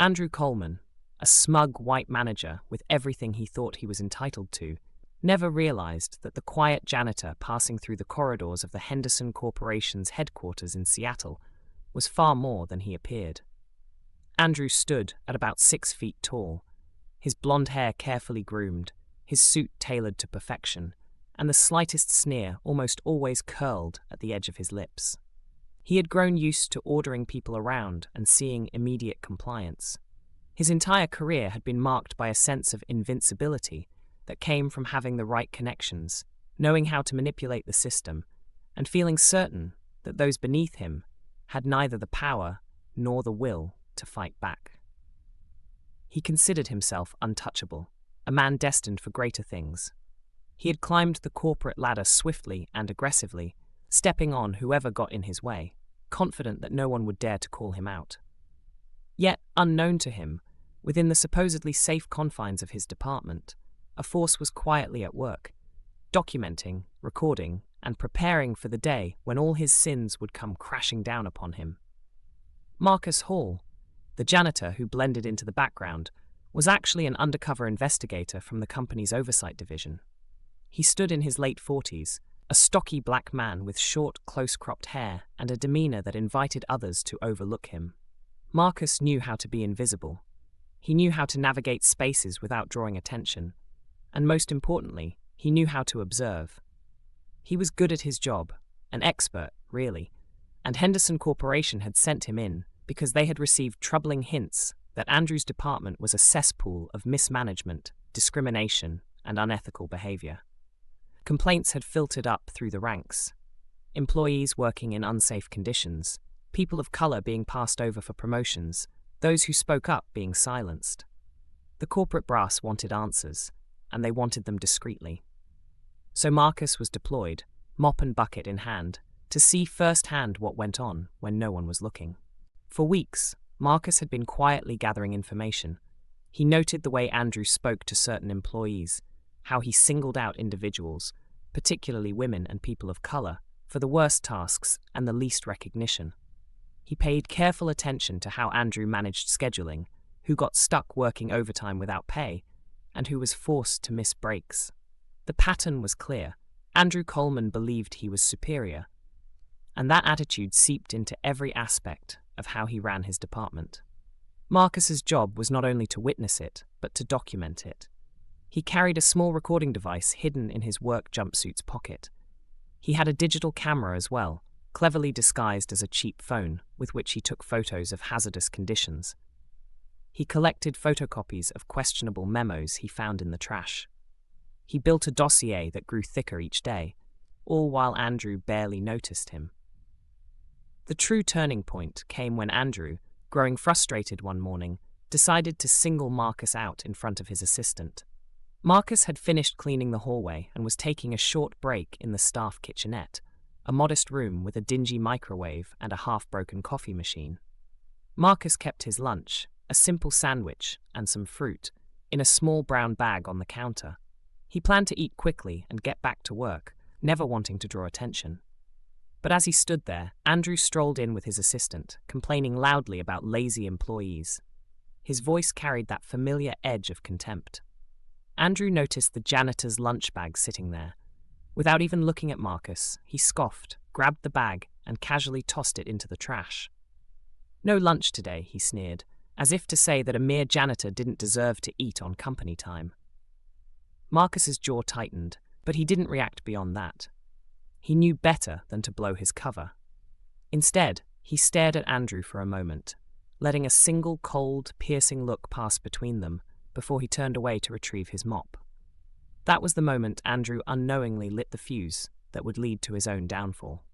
Andrew Coleman, a smug white manager with everything he thought he was entitled to, never realized that the quiet janitor passing through the corridors of the Henderson Corporation's headquarters in Seattle was far more than he appeared. Andrew stood at about 6 feet tall, his blonde hair carefully groomed, his suit tailored to perfection, and the slightest sneer almost always curled at the edge of his lips. He had grown used to ordering people around and seeing immediate compliance. His entire career had been marked by a sense of invincibility that came from having the right connections, knowing how to manipulate the system, and feeling certain that those beneath him had neither the power nor the will to fight back. He considered himself untouchable, a man destined for greater things. He had climbed the corporate ladder swiftly and aggressively, stepping on whoever got in his way, confident that no one would dare to call him out. Yet, unknown to him, within the supposedly safe confines of his department, a force was quietly at work, documenting, recording, and preparing for the day when all his sins would come crashing down upon him. Marcus Hall, the janitor who blended into the background, was actually an undercover investigator from the company's oversight division. He stood in his late 40s, a stocky black man with short, close-cropped hair and a demeanor that invited others to overlook him. Marcus knew how to be invisible. He knew how to navigate spaces without drawing attention. And most importantly, he knew how to observe. He was good at his job, an expert, really, and Henderson Corporation had sent him in because they had received troubling hints that Andrew's department was a cesspool of mismanagement, discrimination, and unethical behavior. Complaints had filtered up through the ranks. Employees working in unsafe conditions, people of color being passed over for promotions, those who spoke up being silenced. The corporate brass wanted answers, and they wanted them discreetly. So Marcus was deployed, mop and bucket in hand, to see firsthand what went on when no one was looking. For weeks, Marcus had been quietly gathering information. He noted the way Andrew spoke to certain employees, how he singled out individuals, particularly women and people of color, for the worst tasks and the least recognition. He paid careful attention to how Andrew managed scheduling, who got stuck working overtime without pay, and who was forced to miss breaks. The pattern was clear. Andrew Coleman believed he was superior, and that attitude seeped into every aspect of how he ran his department. Marcus's job was not only to witness it, but to document it. He carried a small recording device hidden in his work jumpsuit's pocket. He had a digital camera as well, cleverly disguised as a cheap phone, with which he took photos of hazardous conditions. He collected photocopies of questionable memos he found in the trash. He built a dossier that grew thicker each day, all while Andrew barely noticed him. The true turning point came when Andrew, growing frustrated one morning, decided to single Marcus out in front of his assistant. Marcus had finished cleaning the hallway and was taking a short break in the staff kitchenette, a modest room with a dingy microwave and a half-broken coffee machine. Marcus kept his lunch, a simple sandwich and some fruit, in a small brown bag on the counter. He planned to eat quickly and get back to work, never wanting to draw attention. But as he stood there, Andrew strolled in with his assistant, complaining loudly about lazy employees. His voice carried that familiar edge of contempt. Andrew noticed the janitor's lunch bag sitting there. Without even looking at Marcus, he scoffed, grabbed the bag, and casually tossed it into the trash. "No lunch today," he sneered, as if to say that a mere janitor didn't deserve to eat on company time. Marcus's jaw tightened, but he didn't react beyond that. He knew better than to blow his cover. Instead, he stared at Andrew for a moment, letting a single cold, piercing look pass between them before he turned away to retrieve his mop. That was the moment Andrew unknowingly lit the fuse that would lead to his own downfall.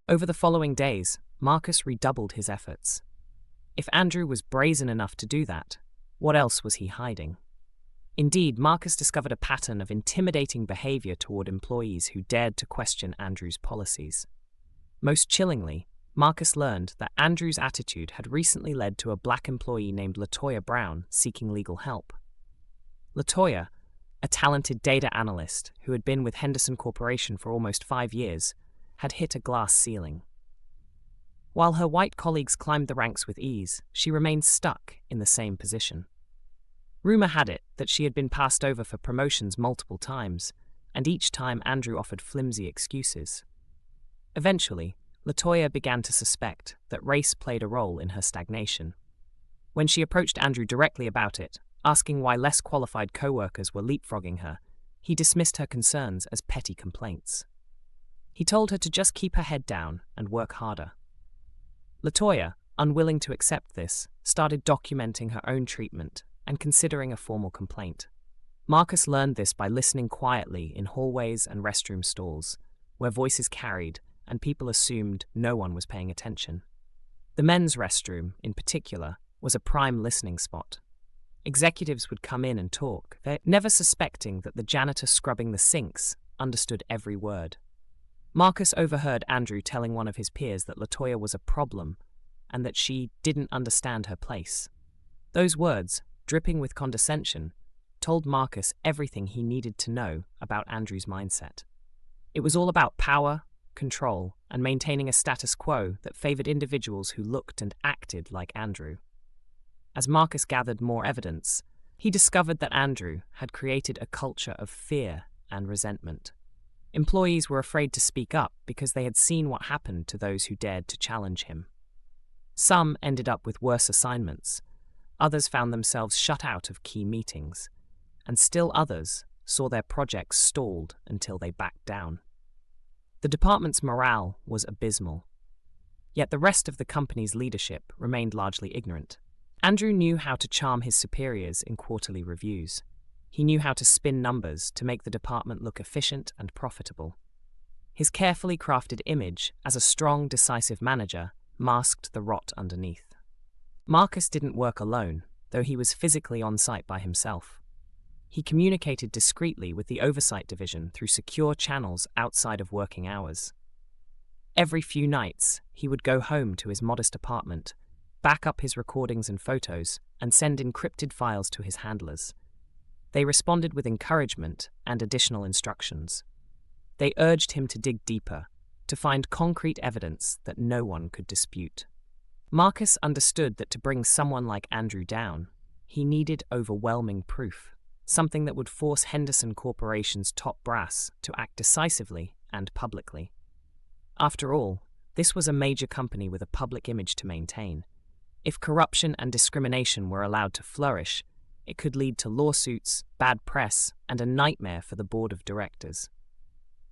Over the following days, Marcus redoubled his efforts. If Andrew was brazen enough to do that, what else was he hiding? Indeed, Marcus discovered a pattern of intimidating behavior toward employees who dared to question Andrew's policies. Most chillingly, Marcus learned that Andrew's attitude had recently led to a black employee named LaToya Brown seeking legal help. LaToya, a talented data analyst who had been with Henderson Corporation for almost 5 years, had hit a glass ceiling. While her white colleagues climbed the ranks with ease, she remained stuck in the same position. Rumor had it that she had been passed over for promotions multiple times, and each time Andrew offered flimsy excuses. Eventually, Latoya began to suspect that race played a role in her stagnation. When she approached Andrew directly about it, asking why less qualified co-workers were leapfrogging her, he dismissed her concerns as petty complaints. He told her to just keep her head down and work harder. Latoya, unwilling to accept this, started documenting her own treatment and considering a formal complaint. Marcus learned this by listening quietly in hallways and restroom stalls, where voices carried and people assumed no one was paying attention. The men's restroom, in particular, was a prime listening spot. Executives would come in and talk, never suspecting that the janitor scrubbing the sinks understood every word. Marcus overheard Andrew telling one of his peers that Latoya was a problem and that she didn't understand her place. Those words, dripping with condescension, told Marcus everything he needed to know about Andrew's mindset. It was all about power, control, and maintaining a status quo that favored individuals who looked and acted like Andrew. As Marcus gathered more evidence, he discovered that Andrew had created a culture of fear and resentment. Employees were afraid to speak up because they had seen what happened to those who dared to challenge him. Some ended up with worse assignments, others found themselves shut out of key meetings, and still others saw their projects stalled until they backed down. The department's morale was abysmal, yet the rest of the company's leadership remained largely ignorant. Andrew knew how to charm his superiors in quarterly reviews. He knew how to spin numbers to make the department look efficient and profitable. His carefully crafted image as a strong, decisive manager masked the rot underneath. Marcus didn't work alone, though he was physically on site by himself. He communicated discreetly with the oversight division through secure channels outside of working hours. Every few nights, he would go home to his modest apartment, back up his recordings and photos, and send encrypted files to his handlers. They responded with encouragement and additional instructions. They urged him to dig deeper, to find concrete evidence that no one could dispute. Marcus understood that to bring someone like Andrew down, he needed overwhelming proof, something that would force Henderson Corporation's top brass to act decisively and publicly. After all, this was a major company with a public image to maintain. If corruption and discrimination were allowed to flourish, it could lead to lawsuits, bad press, and a nightmare for the board of directors.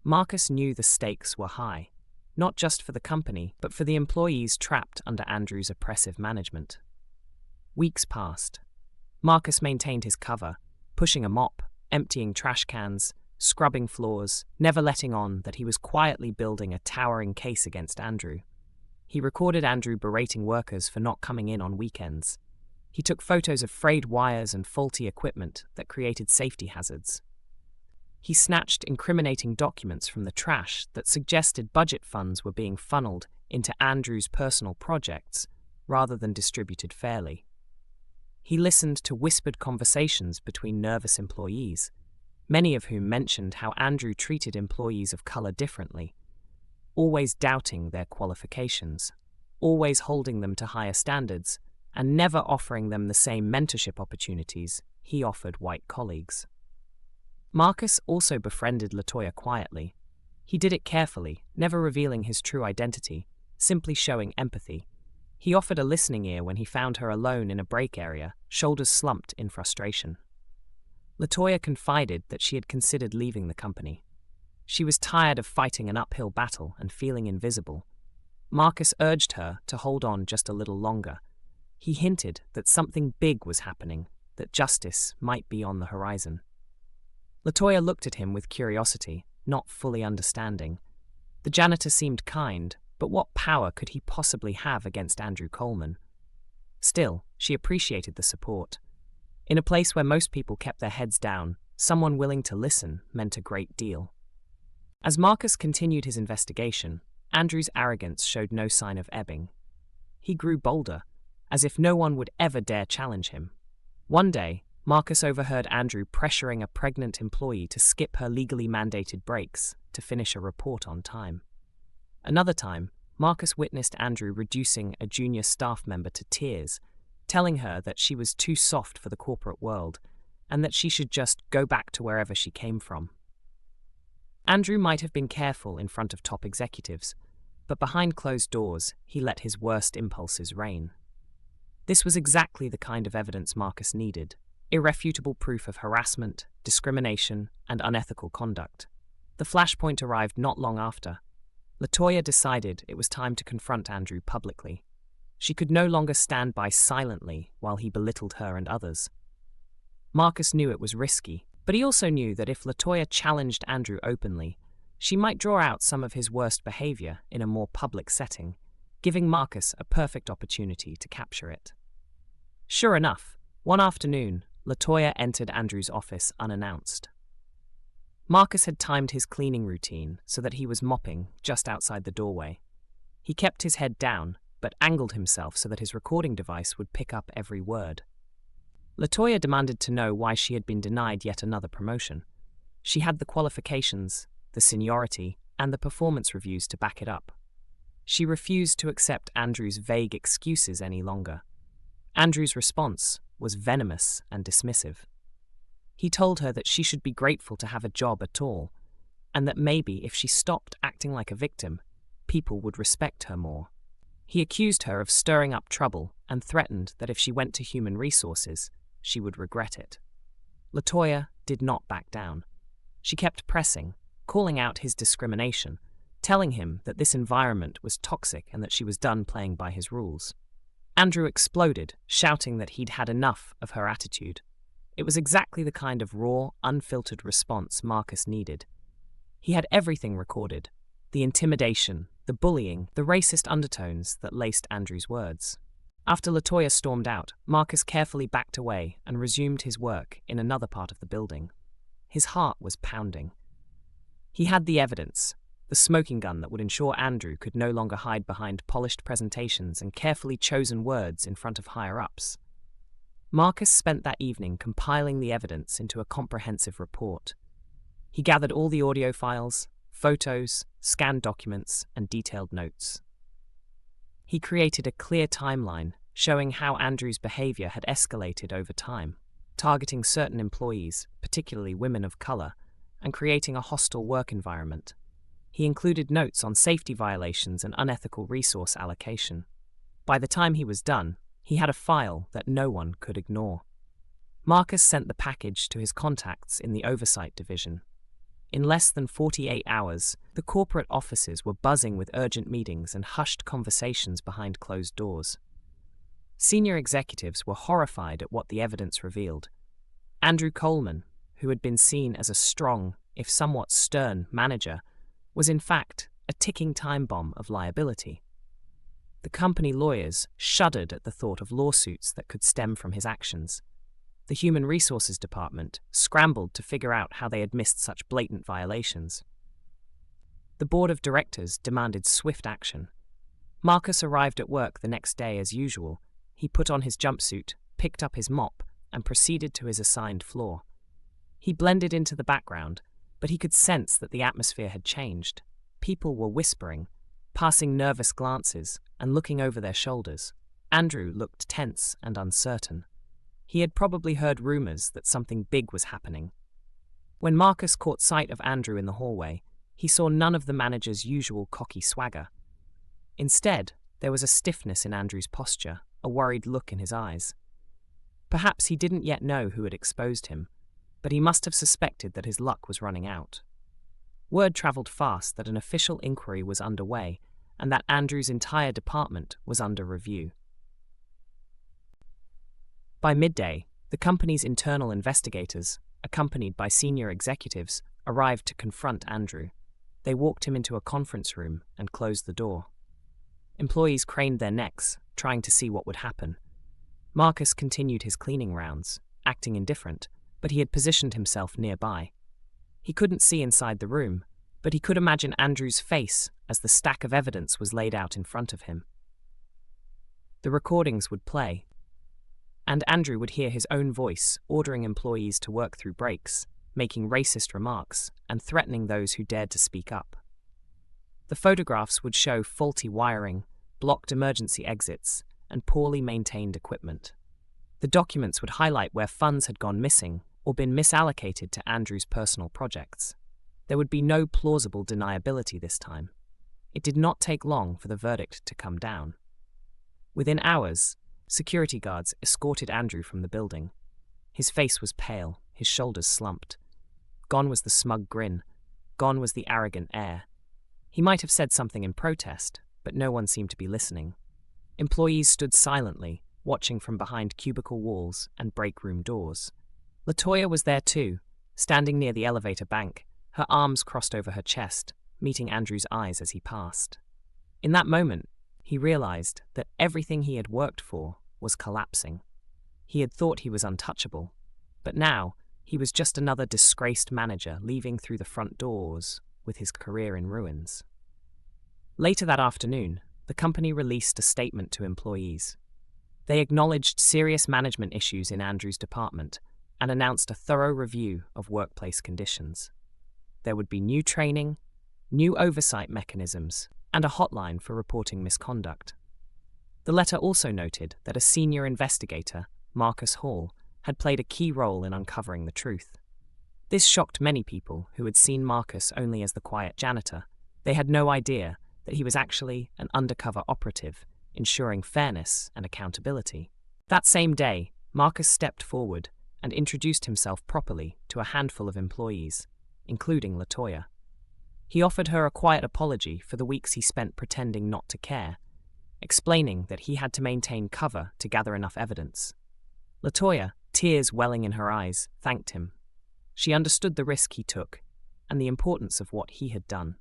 Marcus knew the stakes were high, not just for the company, but for the employees trapped under Andrew's oppressive management. Weeks passed. Marcus maintained his cover, pushing a mop, emptying trash cans, scrubbing floors, never letting on that he was quietly building a towering case against Andrew. He recorded Andrew berating workers for not coming in on weekends. He took photos of frayed wires and faulty equipment that created safety hazards. He snatched incriminating documents from the trash that suggested budget funds were being funneled into Andrew's personal projects rather than distributed fairly. He listened to whispered conversations between nervous employees, many of whom mentioned how Andrew treated employees of color differently, always doubting their qualifications, always holding them to higher standards, and never offering them the same mentorship opportunities he offered white colleagues. Marcus also befriended Latoya quietly. He did it carefully, never revealing his true identity, simply showing empathy. He offered a listening ear when he found her alone in a break area, shoulders slumped in frustration. Latoya confided that she had considered leaving the company. She was tired of fighting an uphill battle and feeling invisible. Marcus urged her to hold on just a little longer. He hinted that something big was happening, that justice might be on the horizon. Latoya looked at him with curiosity, not fully understanding. The janitor seemed kind, but what power could he possibly have against Andrew Coleman? Still, she appreciated the support. In a place where most people kept their heads down, someone willing to listen meant a great deal. As Marcus continued his investigation, Andrew's arrogance showed no sign of ebbing. He grew bolder, as if no one would ever dare challenge him. One day, Marcus overheard Andrew pressuring a pregnant employee to skip her legally mandated breaks to finish a report on time. Another time, Marcus witnessed Andrew reducing a junior staff member to tears, telling her that she was too soft for the corporate world and that she should just go back to wherever she came from. Andrew might have been careful in front of top executives, but behind closed doors, he let his worst impulses reign. This was exactly the kind of evidence Marcus needed: irrefutable proof of harassment, discrimination, and unethical conduct. The flashpoint arrived not long after. LaToya decided it was time to confront Andrew publicly. She could no longer stand by silently while he belittled her and others. Marcus knew it was risky, but he also knew that if LaToya challenged Andrew openly, she might draw out some of his worst behavior in a more public setting, giving Marcus a perfect opportunity to capture it. Sure enough, one afternoon, LaToya entered Andrew's office unannounced. Marcus had timed his cleaning routine so that he was mopping just outside the doorway. He kept his head down, but angled himself so that his recording device would pick up every word. LaToya demanded to know why she had been denied yet another promotion. She had the qualifications, the seniority, and the performance reviews to back it up. She refused to accept Andrew's vague excuses any longer. Andrew's response was venomous and dismissive. He told her that she should be grateful to have a job at all, and that maybe if she stopped acting like a victim, people would respect her more. He accused her of stirring up trouble and threatened that if she went to human resources, she would regret it. LaToya did not back down. She kept pressing, calling out his discrimination, telling him that this environment was toxic and that she was done playing by his rules. Andrew exploded, shouting that he'd had enough of her attitude. It was exactly the kind of raw, unfiltered response Marcus needed. He had everything recorded: the intimidation, the bullying, the racist undertones that laced Andrew's words. After LaToya stormed out, Marcus carefully backed away and resumed his work in another part of the building. His heart was pounding. He had the evidence, the smoking gun that would ensure Andrew could no longer hide behind polished presentations and carefully chosen words in front of higher-ups. Marcus spent that evening compiling the evidence into a comprehensive report. He gathered all the audio files, photos, scanned documents, and detailed notes. He created a clear timeline showing how Andrew's behavior had escalated over time, targeting certain employees, particularly women of color, and creating a hostile work environment. He included notes on safety violations and unethical resource allocation. By the time he was done, he had a file that no one could ignore. Marcus sent the package to his contacts in the oversight division. In less than 48 hours, the corporate offices were buzzing with urgent meetings and hushed conversations behind closed doors. Senior executives were horrified at what the evidence revealed. Andrew Coleman, who had been seen as a strong, if somewhat stern, manager, was in fact a ticking time bomb of liability. The company lawyers shuddered at the thought of lawsuits that could stem from his actions. The Human Resources Department scrambled to figure out how they had missed such blatant violations. The board of directors demanded swift action. Marcus arrived at work the next day as usual. He put on his jumpsuit, picked up his mop, and proceeded to his assigned floor. He blended into the background, but he could sense that the atmosphere had changed. People were whispering, passing nervous glances, and looking over their shoulders. Andrew looked tense and uncertain. He had probably heard rumors that something big was happening. When Marcus caught sight of Andrew in the hallway, he saw none of the manager's usual cocky swagger. Instead, there was a stiffness in Andrew's posture, a worried look in his eyes. Perhaps he didn't yet know who had exposed him, but he must have suspected that his luck was running out. Word traveled fast that an official inquiry was underway and that Andrew's entire department was under review. By midday, the company's internal investigators, accompanied by senior executives, arrived to confront Andrew. They walked him into a conference room and closed the door. Employees craned their necks, trying to see what would happen. Marcus continued his cleaning rounds, acting indifferent, but he had positioned himself nearby. He couldn't see inside the room, but he could imagine Andrew's face as the stack of evidence was laid out in front of him. The recordings would play, and Andrew would hear his own voice ordering employees to work through breaks, making racist remarks, and threatening those who dared to speak up. The photographs would show faulty wiring, blocked emergency exits, and poorly maintained equipment. The documents would highlight where funds had gone missing or been misallocated to Andrew's personal projects. There would be no plausible deniability this time. It did not take long for the verdict to come down. Within hours, security guards escorted Andrew from the building. His face was pale, his shoulders slumped. Gone was the smug grin. Gone was the arrogant air. He might have said something in protest, but no one seemed to be listening. Employees stood silently, watching from behind cubicle walls and break room doors. Latoya was there too, standing near the elevator bank, her arms crossed over her chest, meeting Andrew's eyes as he passed. In that moment, he realized that everything he had worked for was collapsing. He had thought he was untouchable, but now he was just another disgraced manager leaving through the front doors with his career in ruins. Later that afternoon, the company released a statement to employees. They acknowledged serious management issues in Andrew's department and announced a thorough review of workplace conditions. There would be new training, new oversight mechanisms, and a hotline for reporting misconduct. The letter also noted that a senior investigator, Marcus Hall, had played a key role in uncovering the truth. This shocked many people who had seen Marcus only as the quiet janitor. They had no idea that he was actually an undercover operative, ensuring fairness and accountability. That same day, Marcus stepped forward and introduced himself properly to a handful of employees, including Latoya. He offered her a quiet apology for the weeks he spent pretending not to care, explaining that he had to maintain cover to gather enough evidence. Latoya, tears welling in her eyes, thanked him. She understood the risk he took and the importance of what he had done.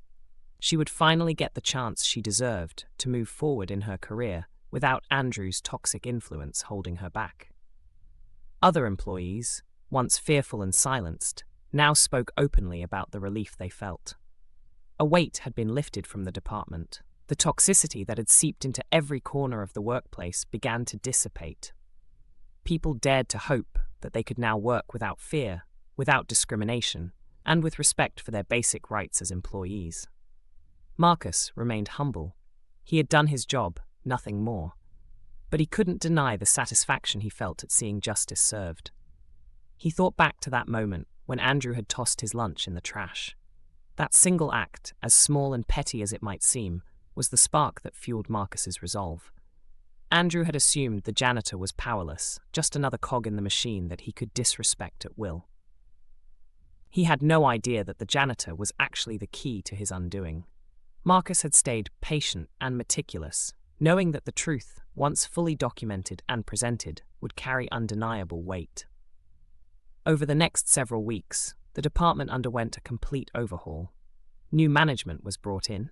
She would finally get the chance she deserved to move forward in her career without Andrew's toxic influence holding her back. Other employees, once fearful and silenced, now spoke openly about the relief they felt. A weight had been lifted from the department. The toxicity that had seeped into every corner of the workplace began to dissipate. People dared to hope that they could now work without fear, without discrimination, and with respect for their basic rights as employees. Marcus remained humble. He had done his job, nothing more. But he couldn't deny the satisfaction he felt at seeing justice served. He thought back to that moment when Andrew had tossed his lunch in the trash. That single act, as small and petty as it might seem, was the spark that fueled Marcus's resolve. Andrew had assumed the janitor was powerless, just another cog in the machine that he could disrespect at will. He had no idea that the janitor was actually the key to his undoing. Marcus had stayed patient and meticulous, knowing that the truth, once fully documented and presented, would carry undeniable weight. Over the next several weeks, the department underwent a complete overhaul. New management was brought in,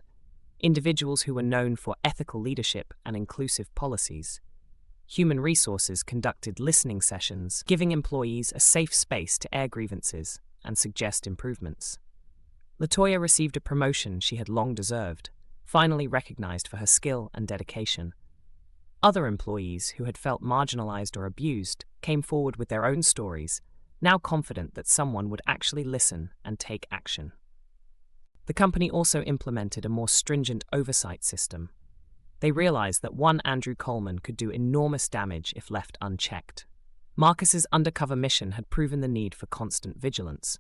individuals who were known for ethical leadership and inclusive policies. Human Resources conducted listening sessions, giving employees a safe space to air grievances and suggest improvements. Latoya received a promotion she had long deserved, finally recognized for her skill and dedication. Other employees who had felt marginalized or abused came forward with their own stories, now confident that someone would actually listen and take action. The company also implemented a more stringent oversight system. They realized that one Andrew Coleman could do enormous damage if left unchecked. Marcus's undercover mission had proven the need for constant vigilance.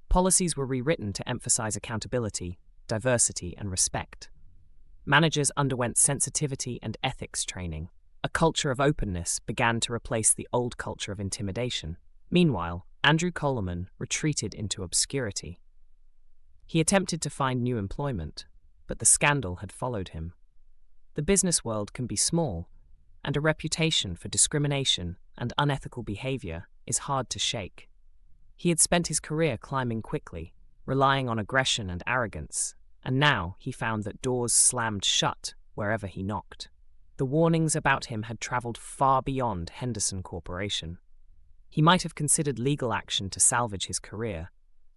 Policies were rewritten to emphasize accountability, diversity, and respect. Managers underwent sensitivity and ethics training. A culture of openness began to replace the old culture of intimidation. Meanwhile, Andrew Coleman retreated into obscurity. He attempted to find new employment, but the scandal had followed him. The business world can be small, and a reputation for discrimination and unethical behavior is hard to shake. He had spent his career climbing quickly, relying on aggression and arrogance, and now he found that doors slammed shut wherever he knocked. The warnings about him had traveled far beyond Henderson Corporation. He might have considered legal action to salvage his career,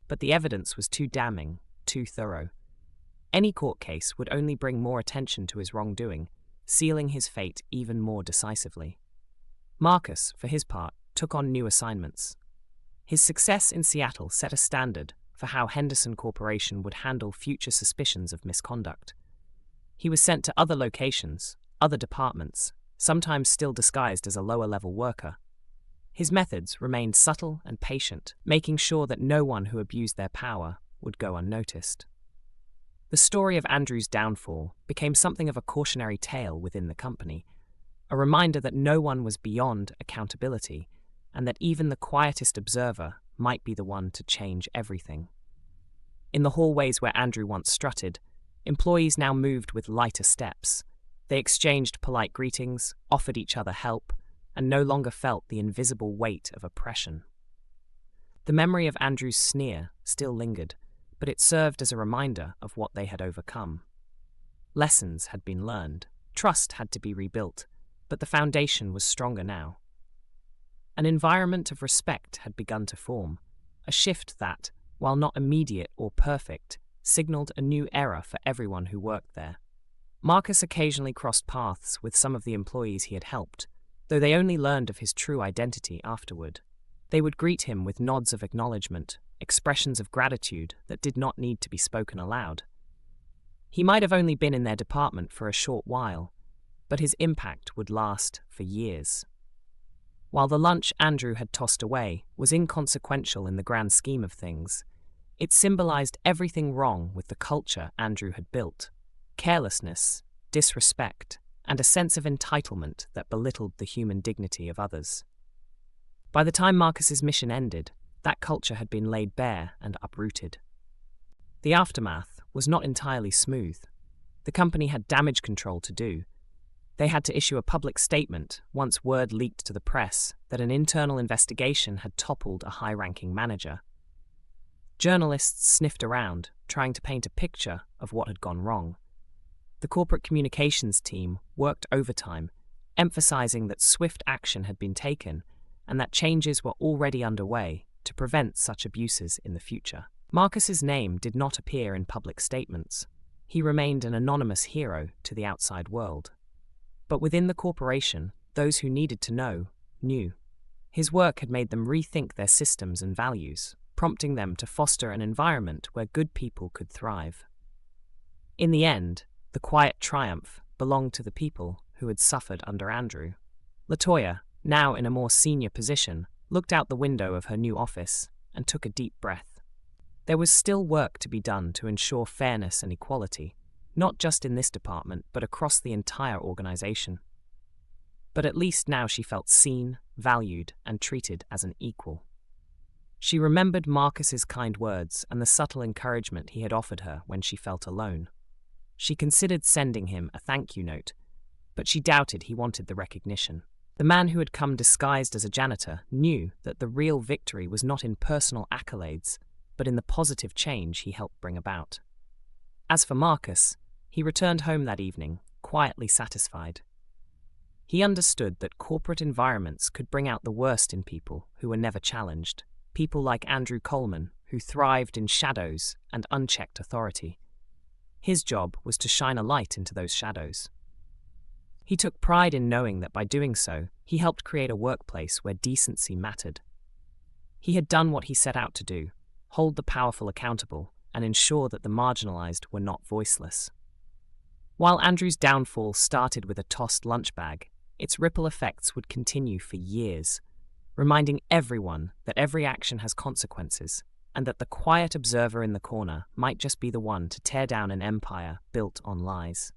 but the evidence was too damning, too thorough. Any court case would only bring more attention to his wrongdoing, sealing his fate even more decisively. Marcus, for his part, took on new assignments. His success in Seattle set a standard for how Henderson Corporation would handle future suspicions of misconduct. He was sent to other locations, other departments, sometimes still disguised as a lower-level worker. His methods remained subtle and patient, making sure that no one who abused their power would go unnoticed. The story of Andrew's downfall became something of a cautionary tale within the company, a reminder that no one was beyond accountability, and that even the quietest observer might be the one to change everything. In the hallways where Andrew once strutted, employees now moved with lighter steps. They exchanged polite greetings, offered each other help, and no longer felt the invisible weight of oppression. The memory of Andrew's sneer still lingered, but it served as a reminder of what they had overcome. Lessons had been learned, trust had to be rebuilt, but the foundation was stronger now. An environment of respect had begun to form, a shift that, while not immediate or perfect, signaled a new era for everyone who worked there. Marcus occasionally crossed paths with some of the employees he had helped, though they only learned of his true identity afterward. They would greet him with nods of acknowledgement, expressions of gratitude that did not need to be spoken aloud. He might have only been in their department for a short while, but his impact would last for years. While the lunch Andrew had tossed away was inconsequential in the grand scheme of things, it symbolized everything wrong with the culture Andrew had built: carelessness, disrespect, and a sense of entitlement that belittled the human dignity of others. By the time Marcus's mission ended, that culture had been laid bare and uprooted. The aftermath was not entirely smooth. The company had damage control to do. They had to issue a public statement once word leaked to the press that an internal investigation had toppled a high-ranking manager. Journalists sniffed around, trying to paint a picture of what had gone wrong. The corporate communications team worked overtime, emphasizing that swift action had been taken and that changes were already underway to prevent such abuses in the future. Marcus's name did not appear in public statements. He remained an anonymous hero to the outside world. But within the corporation, those who needed to know knew. His work had made them rethink their systems and values, prompting them to foster an environment where good people could thrive. In the end, the quiet triumph belonged to the people who had suffered under Andrew. LaToya, now in a more senior position, looked out the window of her new office and took a deep breath. There was still work to be done to ensure fairness and equality, not just in this department, but across the entire organization. But at least now she felt seen, valued, and treated as an equal. She remembered Marcus's kind words and the subtle encouragement he had offered her when she felt alone. She considered sending him a thank you note, but she doubted he wanted the recognition. The man who had come disguised as a janitor knew that the real victory was not in personal accolades, but in the positive change he helped bring about. As for Marcus, he returned home that evening, quietly satisfied. He understood that corporate environments could bring out the worst in people who were never challenged, people like Andrew Coleman, who thrived in shadows and unchecked authority. His job was to shine a light into those shadows. He took pride in knowing that by doing so, he helped create a workplace where decency mattered. He had done what he set out to do: hold the powerful accountable and ensure that the marginalized were not voiceless. While Andrew's downfall started with a tossed lunch bag, its ripple effects would continue for years, reminding everyone that every action has consequences and that the quiet observer in the corner might just be the one to tear down an empire built on lies.